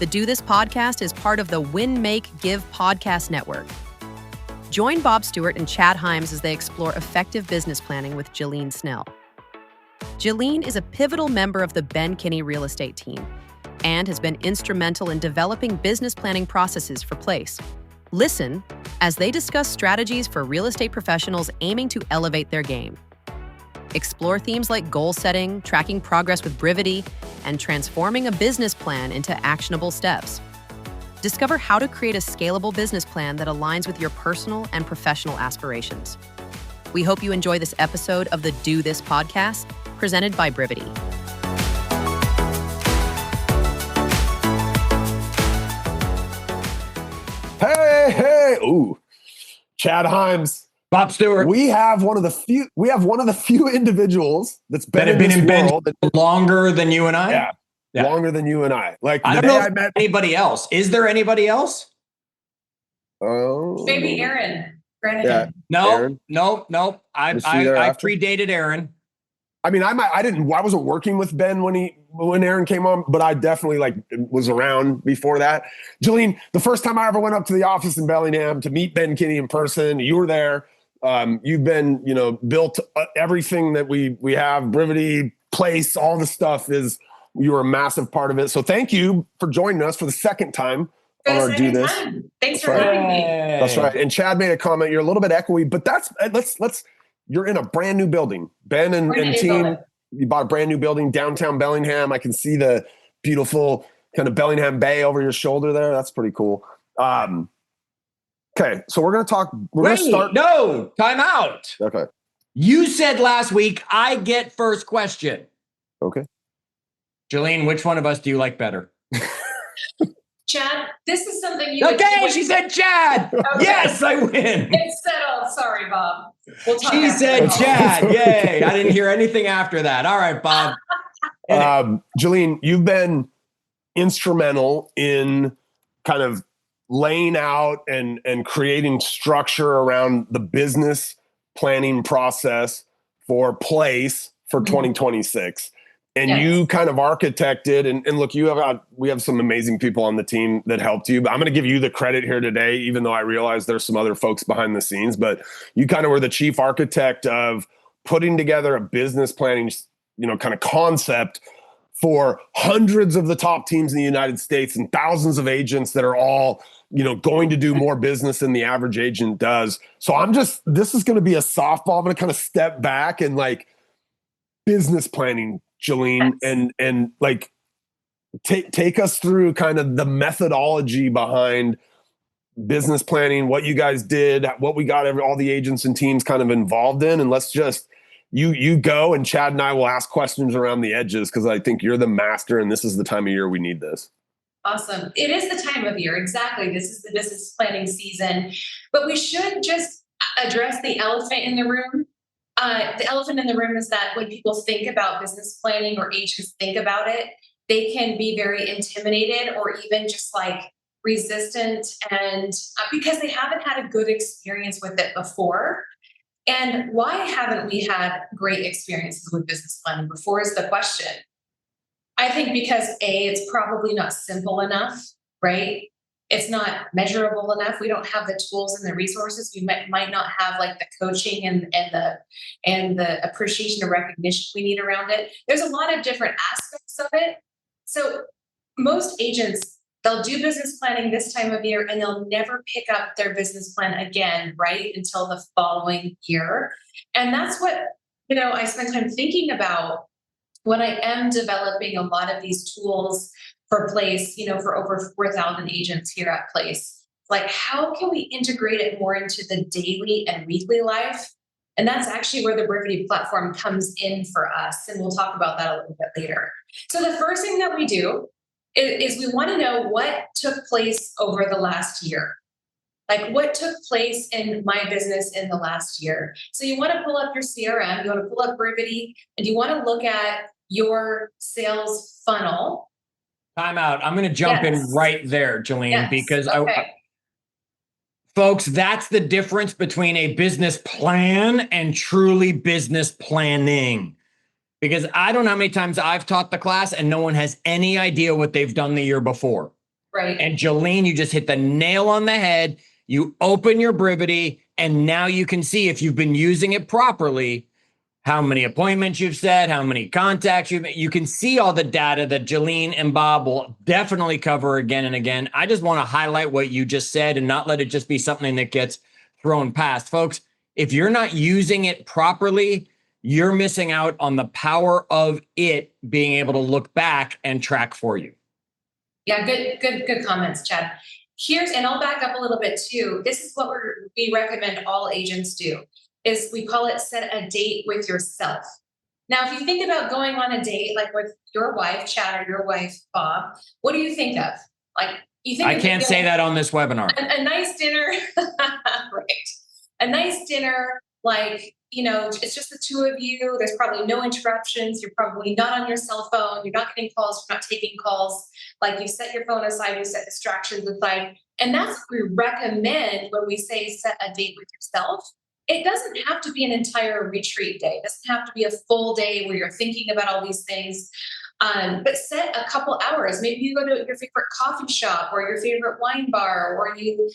The Do This podcast is part of the Win, Make, Give podcast network. Join Bob Stewart and Chad Hyams as they explore effective business planning with Jillene Snell. Jillene is a pivotal member of the Ben Kinney real estate team and has been instrumental in developing business planning processes for Place. Listen as they discuss strategies for real estate professionals aiming to elevate their game. Explore themes like goal setting, tracking progress with Brivity, and transforming a business plan into actionable steps. Discover how to create a scalable business plan that aligns with your personal and professional aspirations. We hope you enjoy this episode of the Do This podcast, presented by Brivity. Hey. Ooh. Chad Hyams. Bob Stewart. We have one of the few individuals that's been in world longer than you and I. Yeah. Longer than you and I. Like I don't know if anybody else. Is there anybody else? Oh, maybe Aaron. Yeah. No. I predated Aaron. I mean, I wasn't working with Ben when Aaron came on, but I definitely was around before that. Jillene, the first time I ever went up to the office in Bellingham to meet Ben Kinney in person, you were there. You've been, built everything that we have, Brivity, Place, all the stuff you were a massive part of it. So thank you for joining us for the second time on our Do This. Thanks for having me. That's right. And Chad made a comment. You're a little bit echoey, but you're in a brand new building. Ben and team, you bought a brand new building downtown Bellingham. I can see the beautiful kind of Bellingham Bay over your shoulder there. That's pretty cool. Okay, so we're going to talk. No, time out. Okay. You said last week, I get first question. Okay. Jillene, which one of us do you like better? Chad, this is something you Okay, she said Chad. Okay. Yes, I win. It's settled. Sorry, Bob. We'll talk she said Chad. Yay. I didn't hear anything after that. All right, Bob. Jillene, you've been instrumental in kind of laying out and creating structure around the business planning process for Place for 2026. And you kind of architected and look, we have some amazing people on the team that helped you, but I'm going to give you the credit here today, even though I realize there's some other folks behind the scenes, but you kind of were the chief architect of putting together a business planning, kind of concept for hundreds of the top teams in the United States and thousands of agents that are all, going to do more business than the average agent does. So this is going to be a softball. I'm going to kind of step back and business planning, Jillene, and take us through kind of the methodology behind business planning, what you guys did, what we got all the agents and teams kind of involved in, and let's just you go, and Chad and I will ask questions around the edges because I think you're the master, and this is the time of year we need this. Awesome. It is the time of year. Exactly. This is the business planning season, but we should just address the elephant in the room. The elephant in the room is that when people think about business planning or agents think about it, they can be very intimidated or even just resistant, and because they haven't had a good experience with it before. And why haven't we had great experiences with business planning before is the question. I think because it's probably not simple enough, right? It's not measurable enough. We don't have the tools and the resources. We might not have the coaching and the appreciation and recognition we need around it. There's a lot of different aspects of it. So most agents, they'll do business planning this time of year and they'll never pick up their business plan again, right? Until the following year. And that's what, I spend time thinking about when I am developing a lot of these tools for Place, for over 4,000 agents here at Place. How can we integrate it more into the daily and weekly life? And that's actually where the Brivity platform comes in for us. And we'll talk about that a little bit later. So the first thing that we do is we want to know what took place over the last year. What took place in my business in the last year. So you want to pull up your CRM, you want to pull up Brivity, and you want to look at your sales funnel. Time out. I'm going to jump in right there, Jillene, because folks, that's the difference between a business plan and truly business planning. Because I don't know how many times I've taught the class and no one has any idea what they've done the year before. Right. And Jillene, you just hit the nail on the head. You open your Brivity, and now you can see if you've been using it properly, how many appointments you've set, how many contacts you can see all the data that Jillene and Bob will definitely cover again and again. I just want to highlight what you just said and not let it just be something that gets thrown past. Folks, if you're not using it properly, you're missing out on the power of it being able to look back and track for you. Yeah, good comments, Chad. And I'll back up a little bit too. This is what we recommend all agents do, is we call it set a date with yourself. Now, if you think about going on a date, like with your wife, Chad, or your wife, Bob, what do you think of? Like, you think I can't say that on this webinar. A nice dinner, right? A nice dinner, like, it's just the two of you. There's probably no interruptions. You're probably not on your cell phone. You're not getting calls. You're not taking calls. Like, you set your phone aside, you set distractions aside. And that's what we recommend when we say set a date with yourself. It doesn't have to be an entire retreat day. It doesn't have to be a full day where you're thinking about all these things. But set a couple hours. Maybe you go to your favorite coffee shop or your favorite wine bar, or you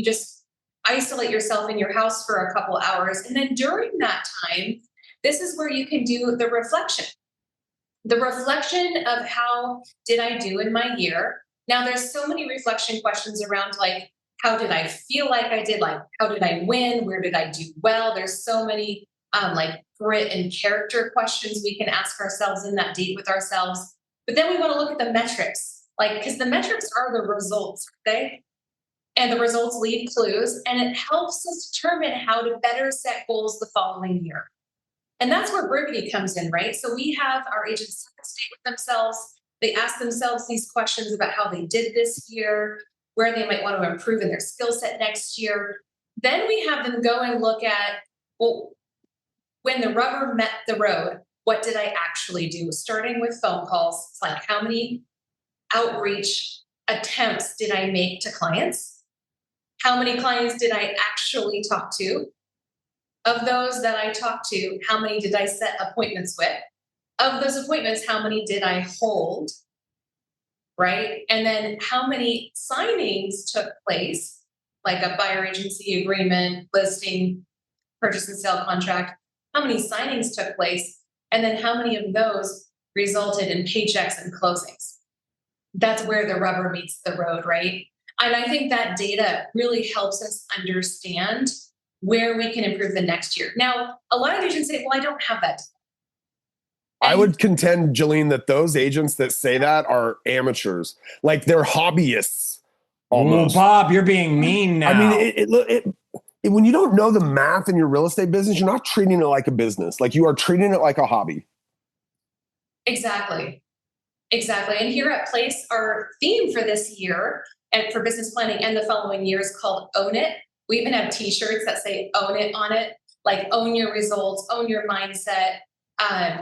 just isolate yourself in your house for a couple hours. And then during that time, this is where you can do the reflection. The reflection of how did I do in my year? Now, there's so many reflection questions around, like, how did I feel like I did? Like, how did I win? Where did I do well? There's so many like grit and character questions we can ask ourselves in that date with ourselves. But then we want to look at the metrics, like, because the metrics are the results, okay? And the results leave clues, and it helps us determine how to better set goals the following year. And that's where Brivity comes in, right? So we have our agents set the state with themselves. They ask themselves these questions about how they did this year, where they might want to improve in their skill set next year. Then we have them go and look at, well, when the rubber met the road, what did I actually do? Starting with phone calls, it's like, how many outreach attempts did I make to clients? How many clients did I actually talk to? Of those that I talked to, how many did I set appointments with? Of those appointments, how many did I hold? Right? And then how many signings took place, like a buyer agency agreement, listing, purchase and sale contract? How many signings took place? And then how many of those resulted in paychecks and closings? That's where the rubber meets the road, right? And I think that data really helps us understand where we can improve the next year. Now, a lot of agents say, well, I don't have that. I would contend, Jillene, that those agents that say that are amateurs. Like, they're hobbyists almost. Oh, Bob, you're being mean now. I mean, when you don't know the math in your real estate business, you're not treating it like a business. Like, you are treating it like a hobby. Exactly. And here at Place, our theme for this year and for business planning and the following year is called Own It. We even have t-shirts that say Own It on it, like own your results, own your mindset,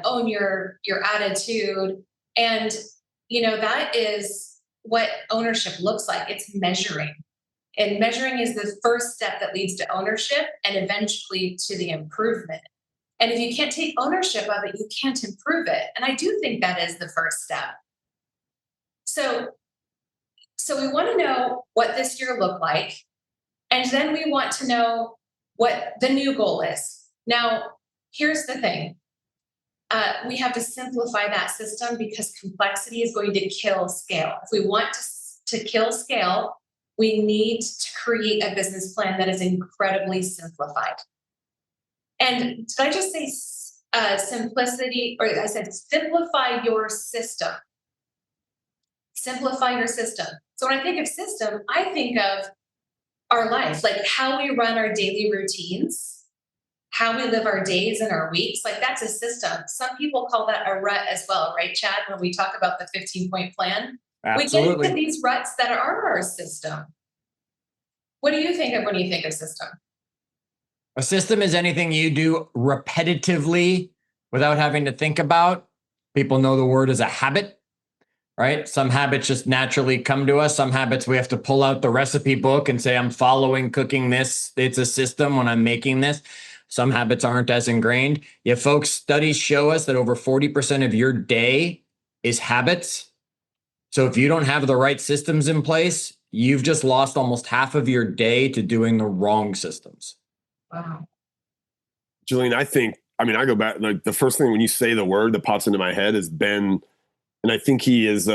own your attitude. And, that is what ownership looks like. It's measuring. And measuring is the first step that leads to ownership and eventually to the improvement. And if you can't take ownership of it, you can't improve it. And I do think that is the first step. So we want to know what this year looked like. And then we want to know what the new goal is. Now, here's the thing. We have to simplify that system because complexity is going to kill scale. If we want to kill scale, we need to create a business plan that is incredibly simplified. And did I just say simplicity? Or I said simplify your system. Simplify your system. So when I think of system, I think of our life, like how we run our daily routines, how we live our days and our weeks. Like, that's a system. Some people call that a rut as well, right, Chad? When we talk about the 15-point plan, absolutely, we get into these ruts that are our system. What do you think of when you think of system? A system is anything you do repetitively without having to think about. People know the word as a habit, right? Some habits just naturally come to us. Some habits we have to pull out the recipe book and say, I'm following cooking this. It's a system when I'm making this. Some habits aren't as ingrained. Yet, folks, studies show us that over 40% of your day is habits. So if you don't have the right systems in place, you've just lost almost half of your day to doing the wrong systems. Wow. Jillene, I go back, like the first thing when you say the word that pops into my head is Ben, and I think he is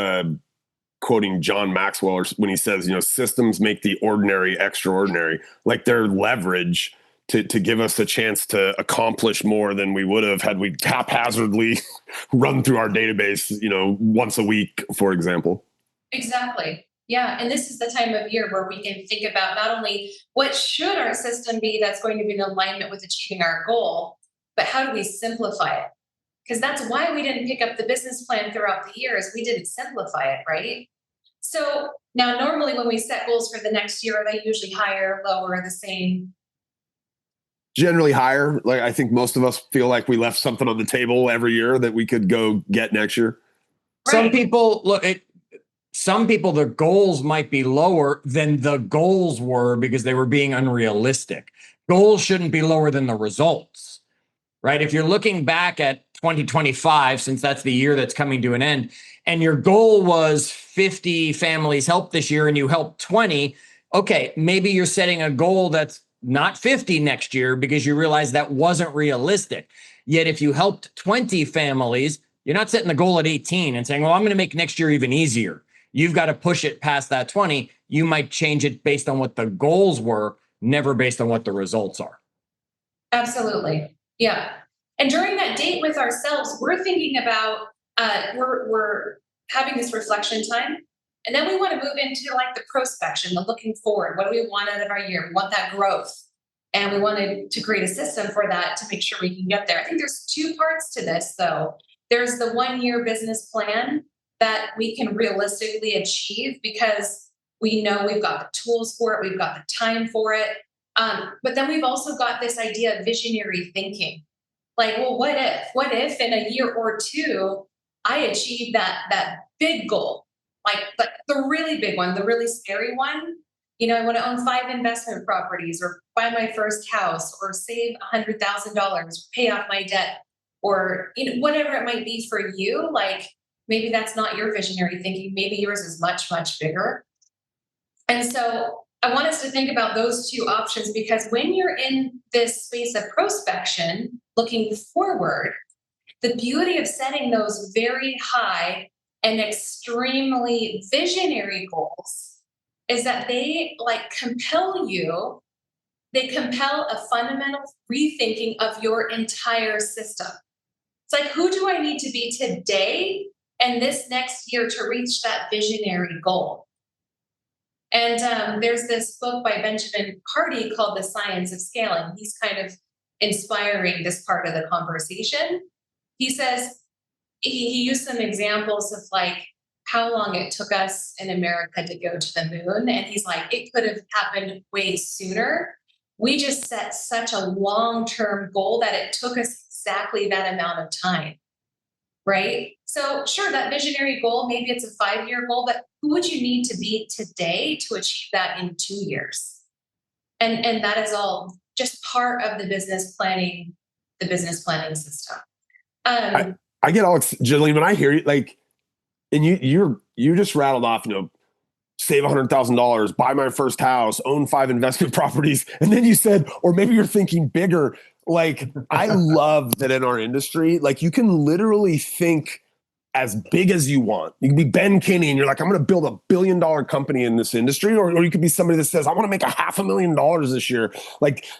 quoting John Maxwell when he says, systems make the ordinary extraordinary. Like they're leverage to give us a chance to accomplish more than we would have had we haphazardly run through our database, once a week, for example. Exactly. Yeah. And this is the time of year where we can think about not only what should our system be that's going to be in alignment with achieving our goal, but how do we simplify it? Because that's why we didn't pick up the business plan throughout the years. We didn't simplify it, right? So now normally when we set goals for the next year, are they usually higher, lower, the same? Generally higher. Like I think most of us feel like we left something on the table every year that we could go get next year. Some people the goals might be lower than the goals were because they were being unrealistic. Goals shouldn't be lower than the results, right? If you're looking back at 2025, since that's the year that's coming to an end, and your goal was 50 families helped this year and you helped 20, okay, maybe you're setting a goal that's not 50 next year because you realize that wasn't realistic. Yet if you helped 20 families, you're not setting the goal at 18 and saying, well, I'm going to make next year even easier. You've got to push it past that 20. You might change it based on what the goals were, never based on what the results are. Absolutely. Yeah. And during that date with ourselves, we're thinking about, we're having this reflection time. And then we want to move into like the prospection, the looking forward. What do we want out of our year? We want that growth. And we wanted to create a system for that to make sure we can get there. I think there's two parts to this, though. There's the 1-year business plan that we can realistically achieve because we know we've got the tools for it, we've got the time for it. But then we've also got this idea of visionary thinking. Like, well, what if in a year or two, I achieve that big goal, like the really big one, the really scary one. I want to own 5 investment properties or buy my first house or save $100,000 or pay off my debt or whatever it might be for you. Like maybe that's not your visionary thinking. Maybe yours is much, much bigger. And so I want us to think about those two options because when you're in this space of prospection, looking forward, the beauty of setting those very high and extremely visionary goals is that they compel you. They compel a fundamental rethinking of your entire system. It's like, who do I need to be today and this next year to reach that visionary goal? And there's this book by Benjamin Hardy called The Science of Scaling. He's kind of inspiring this part of the conversation. He says, he used some examples of how long it took us in America to go to the moon. And he's like, it could have happened way sooner. We just set such a long-term goal that it took us exactly that amount of time. Right? So sure, that visionary goal, maybe it's a 5-year goal, but who would you need to be today to achieve that in 2 years? And that is all just part of the business planning system. I get all Jillene when I hear you, and you just rattled off, save $100,000, buy my first house, own 5 investment properties. And then you said, or maybe you're thinking bigger. I love that in our industry, you can literally think as big as you want. You can be Ben Kinney and you're like, I'm going to build $1 billion company in this industry. Or you could be somebody that says, I want to make $500,000 this year.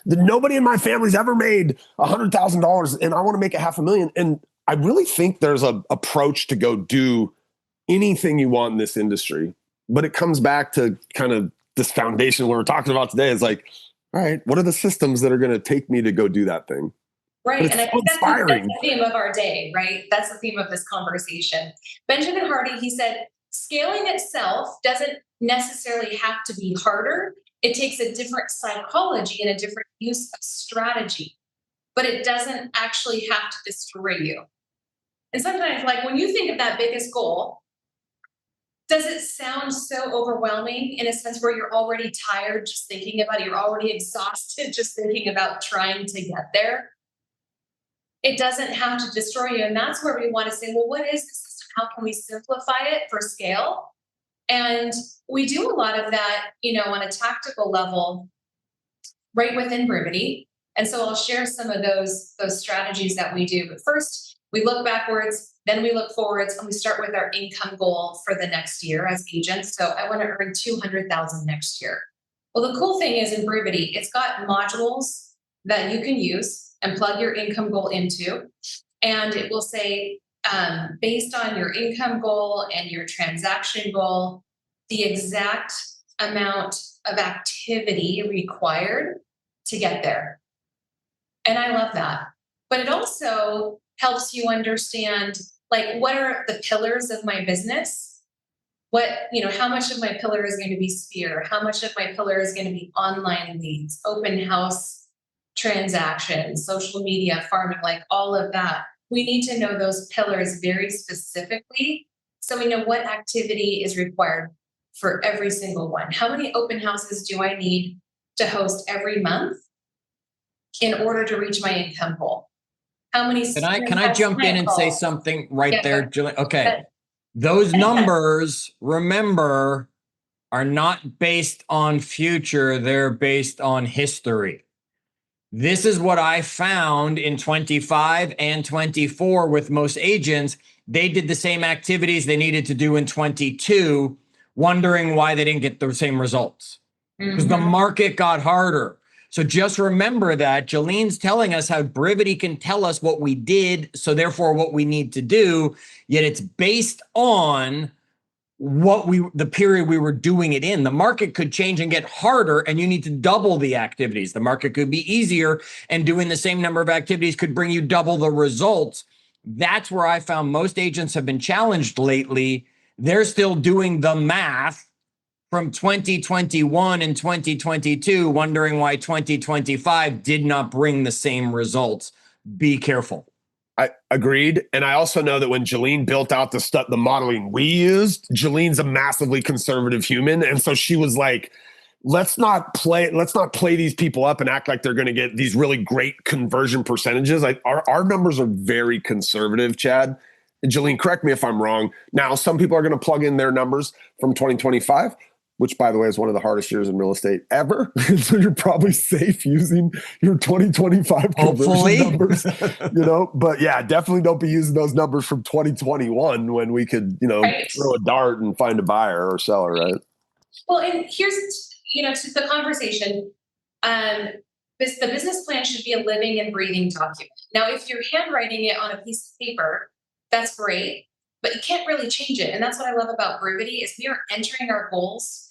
Nobody in my family's ever made $100,000 and I want to make $500,000. And I really think there's a approach to go do anything you want in this industry. But it comes back to kind of this foundation we're talking about today. It's like, all right, what are the systems that are going to take me to go do that thing? Right. And I think that's the theme of our day, right? That's the theme of this conversation. Benjamin Hardy, he said, scaling itself doesn't necessarily have to be harder. It takes a different psychology and a different use of strategy, but it doesn't actually have to destroy you. And sometimes, when you think of that biggest goal, does it sound so overwhelming in a sense where you're already tired just thinking about it? You're already exhausted just thinking about trying to get there? It doesn't have to destroy you. And that's where we want to say, well, what is the system? how can we simplify it for scale? And we do a lot of that, on a tactical level right within Brivity. And so I'll share some of those strategies that we do. But first, we look backwards, then we look forwards, and we start with our income goal for the next year as agents. So I want to earn $200,000 next year. Well, the cool thing is in Brivity, it's got modules that you can use and plug your income goal into. And it will say, based on your income goal and your transaction goal, the exact amount of activity required to get there. And I love that. But it also helps you understand, like, what are the pillars of my business? How much of my pillar is going to be Sphere? How much of my pillar is going to be online leads, open house transactions, social media, farming, like all of that. We need to know those pillars very specifically so we know what activity is required for every single one. How many open houses do I need to host every month in order to reach my income goal? How many? Can I jump in and say something right there, Jillene? Okay. But Those numbers, remember, are not based on future. They're based on history. This is what I found in 25 and 24 with most agents. They did the same activities they needed to do in 22, wondering why they didn't get the same results. Because the market got harder. So just remember that Jillene's telling us how Brivity can tell us what we did, so therefore what we need to do, yet it's based on the period we were doing it in. The market could change and get harder, and you need to double the activities. The market could be easier, and doing the same number of activities could bring you double the results. That's where I found most agents have been challenged lately. They're still doing the math from 2021 and 2022, wondering why 2025 did not bring the same results. Be careful. I agreed. And I also know that when Jillene built out the modeling we used, Jillene's a massively conservative human. And so she was like, let's not play these people up and act like they're going to get these really great conversion percentages. Our numbers are very conservative, Chad. And Jillene, correct me if I'm wrong. Now, some people are going to plug in their numbers from 2025, which, by the way, is one of the hardest years in real estate ever. So you're probably safe using your 2025 conversion numbers, But yeah, definitely don't be using those numbers from 2021 when we could, right. throw a dart and find a buyer or seller, right? Well, and here's, to the conversation. The business plan should be a living and breathing document. Now, if you're handwriting it on a piece of paper, that's great, but you can't really change it. And that's what I love about Brivity is we are entering our goals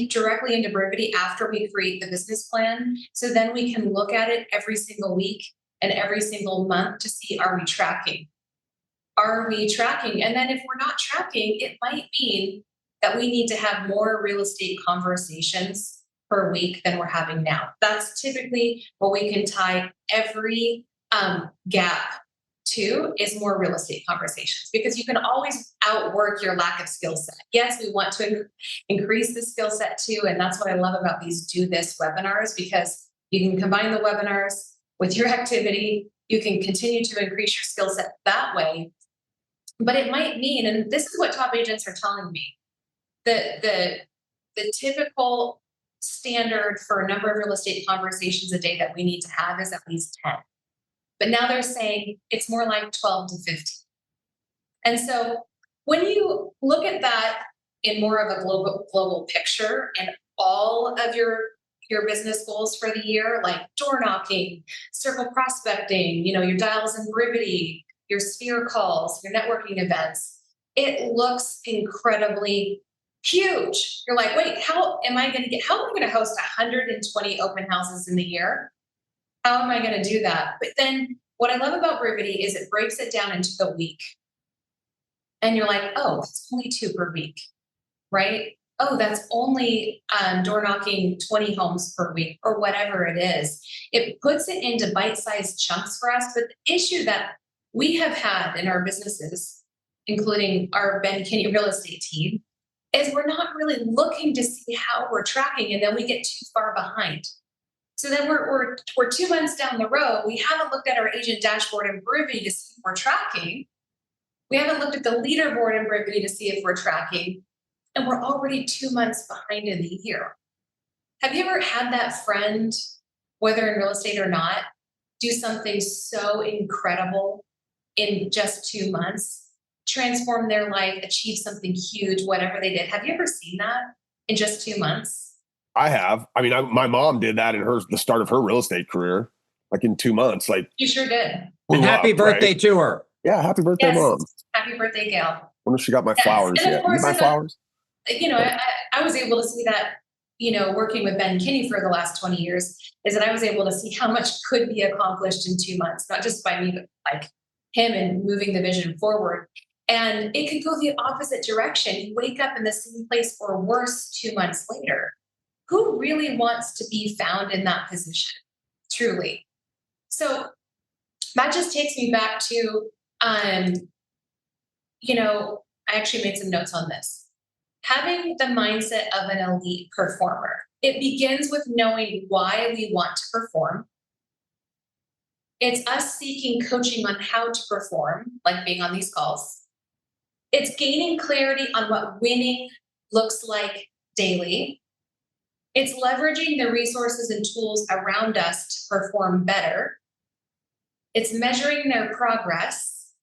directly into Brivity after we create the business plan. So then we can look at it every single week and every single month to see, are we tracking? Are we tracking? And then if we're not tracking, it might mean that we need to have more real estate conversations per week than we're having now. That's typically what we can tie every gap to, is more real estate conversations, because you can always outwork your lack of skill set. Yes, we want to increase the skill set too. And that's what I love about these Do This webinars, because you can combine the webinars with your activity. You can continue to increase your skill set that way. But it might mean, and this is what top agents are telling me, the typical standard for a number of real estate conversations a day that we need to have is at least 10. But now they're saying it's more like 12 to 15. And so when you look at that in more of a global picture and all of your business goals for the year, like door knocking, circle prospecting, your dials in Brivity, your Sphere calls, your networking events, it looks incredibly huge. You're like, wait, how am I going to host 120 open houses in the year? How am I going to do that? But then what I love about Brivity is it breaks it down into the week. And you're like, oh, it's only 2 per week, right? Oh, that's only door knocking 20 homes per week, or whatever it is. It puts it into bite-sized chunks for us. But the issue that we have had in our businesses, including our Ben Kinney real estate team, is we're not really looking to see how we're tracking, and then we get too far behind. So then we're 2 months down the road. We haven't looked at our agent dashboard in Brivity to see if we're tracking. We haven't looked at the leaderboard in Brivity to see if we're tracking, and we're already 2 months behind in the year. Have you ever had that friend, whether in real estate or not, do something so incredible in just 2 months, transform their life, achieve something huge, whatever they did? Have you ever seen that in just 2 months? I have. I mean, my mom did that in the start of her real estate career, like in 2 months. Like, You sure did. And happy birthday right? to her. Yeah, happy birthday, Yes. Mom. Happy birthday, Gail. I wonder if she got my Yes. flowers And of yet. You course, my flowers? I was able to see that, working with Ben Kinney for the last 20 years, is that I was able to see how much could be accomplished in 2 months, not just by me, but like him and moving the vision forward. And it could go the opposite direction. You wake up in the same place or worse 2 months later. Who really wants to be found in that position? Truly. So that just takes me back to, I actually made some notes on this. Having the mindset of an elite performer. It begins with knowing why we want to perform. It's us seeking coaching on how to perform, like being on these calls. It's gaining clarity on what winning looks like daily. It's leveraging the resources and tools around us to perform better. It's measuring their progress.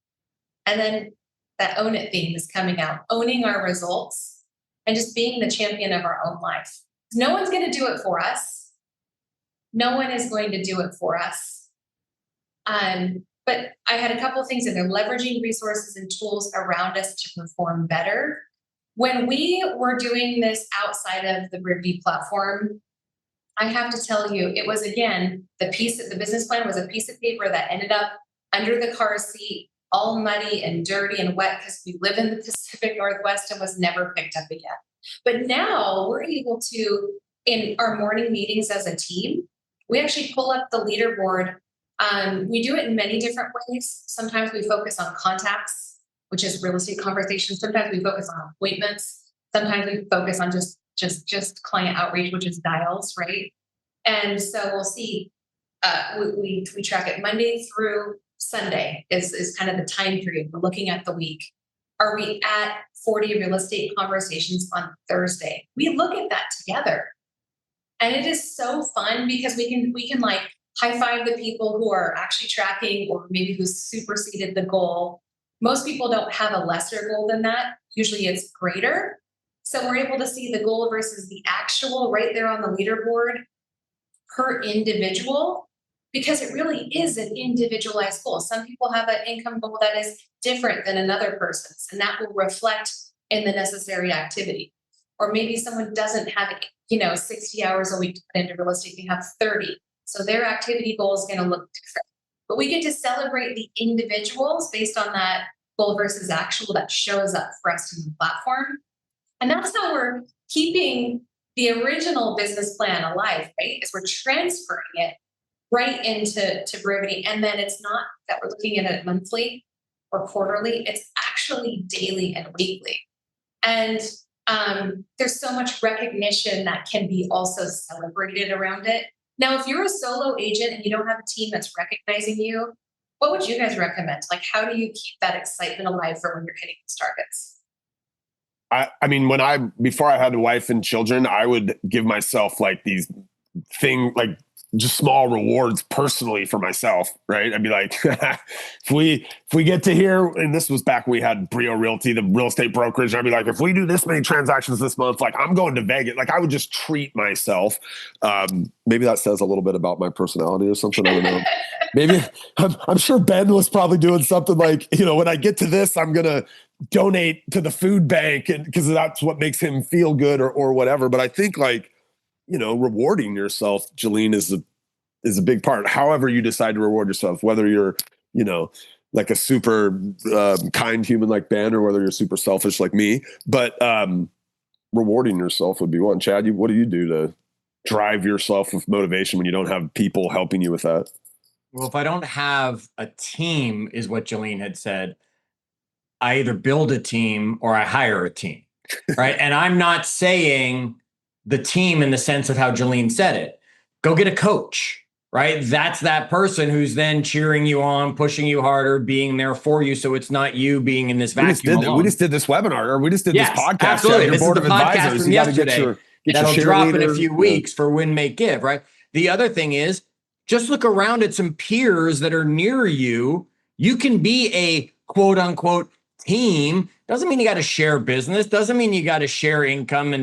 And then that own it theme is coming out, owning our results and just being the champion of our own life. No one's going to do it for us. No one is going to do it for us. But I had a couple of things in there: leveraging resources and tools around us to perform better. When we were doing this outside of the Brivity platform, I have to tell you, it was, again, the business plan was a piece of paper that ended up under the car seat, all muddy and dirty and wet because we live in the Pacific Northwest, and was never picked up again. But now we're able to, in our morning meetings as a team, we actually pull up the leaderboard. We do it in many different ways. Sometimes we focus on contacts, which is real estate conversations. Sometimes we focus on appointments. Sometimes we focus on just client outreach, which is dials, right? And so we'll see. We track it Monday through Sunday is kind of the time period. We're looking at the week. Are we at 40 real estate conversations on Thursday? We look at that together, and it is so fun because we can like high five the people who are actually tracking, or maybe who superseded the goal. Most people don't have a lesser goal than that. Usually it's greater. So we're able to see the goal versus the actual right there on the leaderboard per individual, because it really is an individualized goal. Some people have an income goal that is different than another person's, and that will reflect in the necessary activity. Or maybe someone doesn't have, 60 hours a week to put into real estate, they have 30. So their activity goal is going to look different. But we get to celebrate the individuals based on that goal versus actual that shows up for us in the platform. And that's how we're keeping the original business plan alive, right? Is we're transferring it right into Brivity. And then it's not that we're looking at it monthly or quarterly, it's actually daily and weekly. And there's so much recognition that can be also celebrated around it. Now, if you're a solo agent and you don't have a team that's recognizing you, what would you guys recommend? Like, how do you keep that excitement alive for when you're hitting these targets? I mean, before I had a wife and children, I would give myself like these like just small rewards personally for myself, right? I'd be like, if we get to here, and this was back when we had Brio Realty, the real estate brokerage, I'd be like, if we do this many transactions this month, like I'm going to Vegas. Like I would just treat myself. Maybe that says a little bit about my personality or something. I don't know. Maybe I'm sure Ben was probably doing something like, when I get to this, I'm going to donate to the food bank, and because that's what makes him feel good or whatever. But I think like, rewarding yourself, Jillene, is a big part. However you decide to reward yourself, whether you're, like a super kind human like Ben, or whether you're super selfish like me. But rewarding yourself would be one. Chad, what do you do to drive yourself with motivation when you don't have people helping you with that? Well, if I don't have a team, is what Jillene had said, I either build a team or I hire a team, right? And I'm not saying the team in the sense of how Jillene said it. Go get a coach, right? That's that person who's then cheering you on, pushing you harder, being there for you. So it's not you being in this vacuum alone. We just did this webinar, or we just did this podcast. Absolutely. Your This board is the of podcast advisors. from You got to yesterday. get That'll your drop in a cheerleader. few weeks for Win, Make, Give, right? The other thing is just look around at some peers that are near you. You can be a quote unquote team. Doesn't mean you got to share business. Doesn't mean you got to share income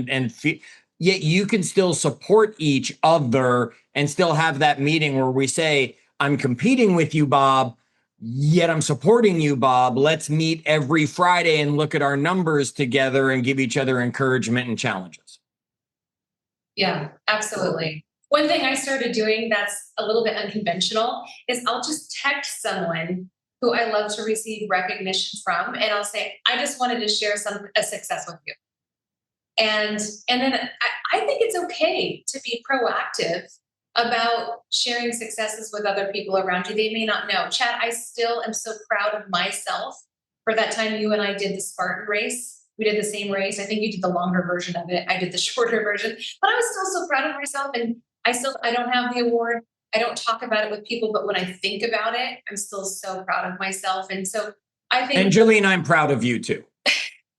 yet you can still support each other and still have that meeting where we say, I'm competing with you, Bob, yet I'm supporting you, Bob. Let's meet every Friday and look at our numbers together and give each other encouragement and challenges. Yeah, absolutely. One thing I started doing that's a little bit unconventional is I'll just text someone who I love to receive recognition from, and I'll say, I just wanted to share a success with you. And then I think it's okay to be proactive about sharing successes with other people around you. They may not know. Chad, I still am so proud of myself for that time you and I did the Spartan race. We did the same race. I think you did the longer version of it. I did the shorter version, but I was still so proud of myself. And I don't have the award. I don't talk about it with people, but when I think about it, I'm still so proud of myself. And so I think. And Jillene, I'm proud of you too.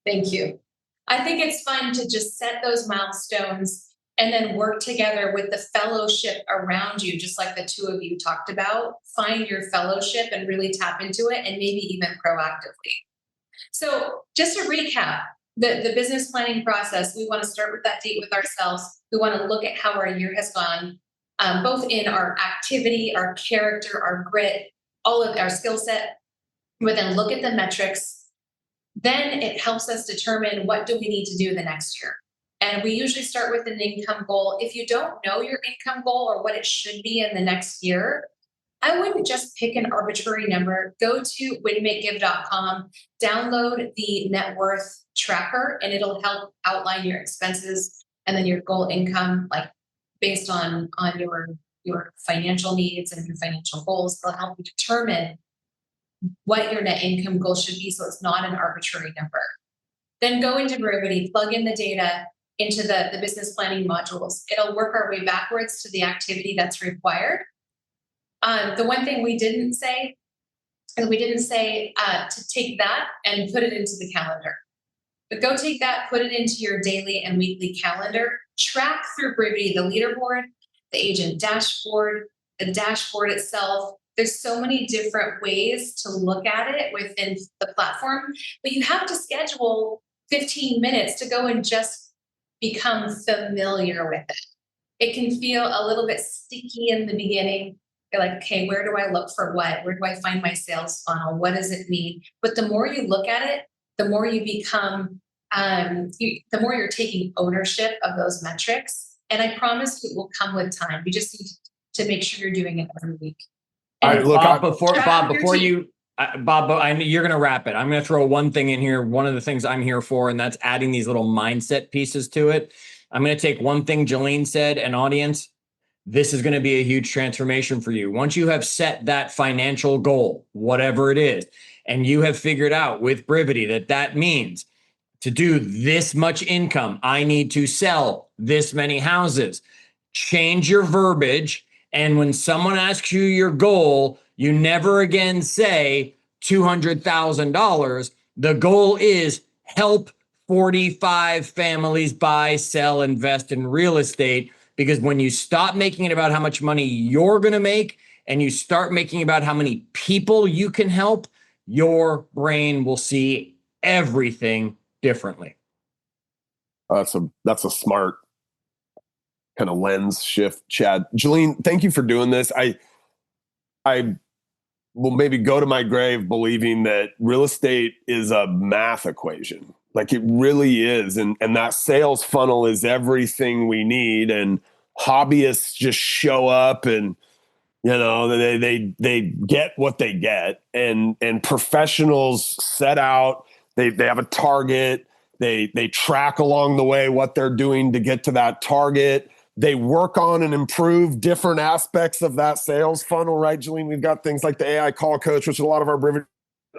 Thank you. I think it's fun to just set those milestones and then work together with the fellowship around you, just like the two of you talked about. Find your fellowship and really tap into it, and maybe even proactively. So just to recap, the business planning process, we want to start with that date with ourselves. We want to look at how our year has gone, both in our activity, our character, our grit, all of our skill set. We then look at the metrics. Then it helps us determine what do we need to do the next year. And we usually start with an income goal. If you don't know your income goal or what it should be in the next year, I wouldn't just pick an arbitrary number. Go to winmakegive.com, download the net worth tracker, and it'll help outline your expenses and then your goal income, like based on your financial needs and your financial goals. It'll help you determine what your net income goal should be, so it's not an arbitrary number. Then go into Brivity, plug in the data into the business planning modules. It'll work our way backwards to the activity that's required. The one thing we didn't say to take that and put it into the calendar. But go take that, put it into your daily and weekly calendar, track through Brivity, the leaderboard, the agent dashboard, the dashboard itself. There's so many different ways to look at it within the platform, but you have to schedule 15 minutes to go and just become familiar with it. It can feel a little bit sticky in the beginning. You're like, okay, where do I look for what? Where do I find my sales funnel? What does it mean? But the more you look at it, the more you become, the more you're taking ownership of those metrics. And I promise it will come with time. You just need to make sure you're doing it every week. All right, look, Bob, you're going to wrap it. I'm going to throw one thing in here. One of the things I'm here for, and that's adding these little mindset pieces to it. I'm going to take one thing Jillene said, and audience, this is going to be a huge transformation for you. Once you have set that financial goal, whatever it is, and you have figured out with Brivity that means to do this much income, I need to sell this many houses. Change your verbiage. And when someone asks you your goal, you never again say $200,000. The goal is help 45 families buy, sell, invest in real estate. Because when you stop making it about how much money you're going to make and you start making about how many people you can help, your brain will see everything differently. That's a smart kind of lens shift, Chad. Jillene, thank you for doing this. I will maybe go to my grave believing that real estate is a math equation. Like it really is. And that sales funnel is everything we need. And hobbyists just show up and, they get what they get. And professionals set out, they have a target. They track along the way what they're doing to get to that target. They work on and improve different aspects of that sales funnel, right, Jillene? We've got things like the AI call coach, which a lot of our Brivity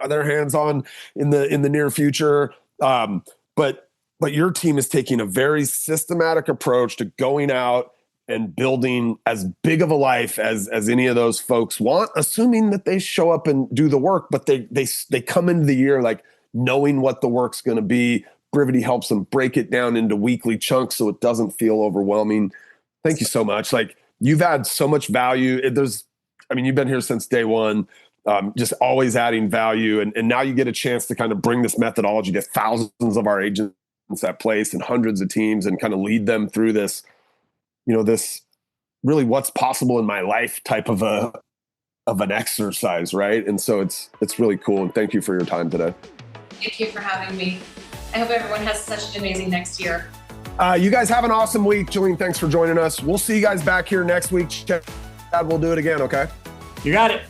are their hands on in the near future. But your team is taking a very systematic approach to going out and building as big of a life as any of those folks want, assuming that they show up and do the work, but they come into the year like knowing what the work's going to be. Brivity helps them break it down into weekly chunks so it doesn't feel overwhelming. Thank you so much. Like, you've had so much value. You've been here since day one, just always adding value. And now you get a chance to kind of bring this methodology to thousands of our agents at place and hundreds of teams and kind of lead them through this, this really what's possible in my life type of an exercise. Right. And so it's really cool. And thank you for your time today. Thank you for having me. I hope everyone has such an amazing next year. You guys have an awesome week. Jillene, thanks for joining us. We'll see you guys back here next week. Chad, we'll do it again. Okay. You got it.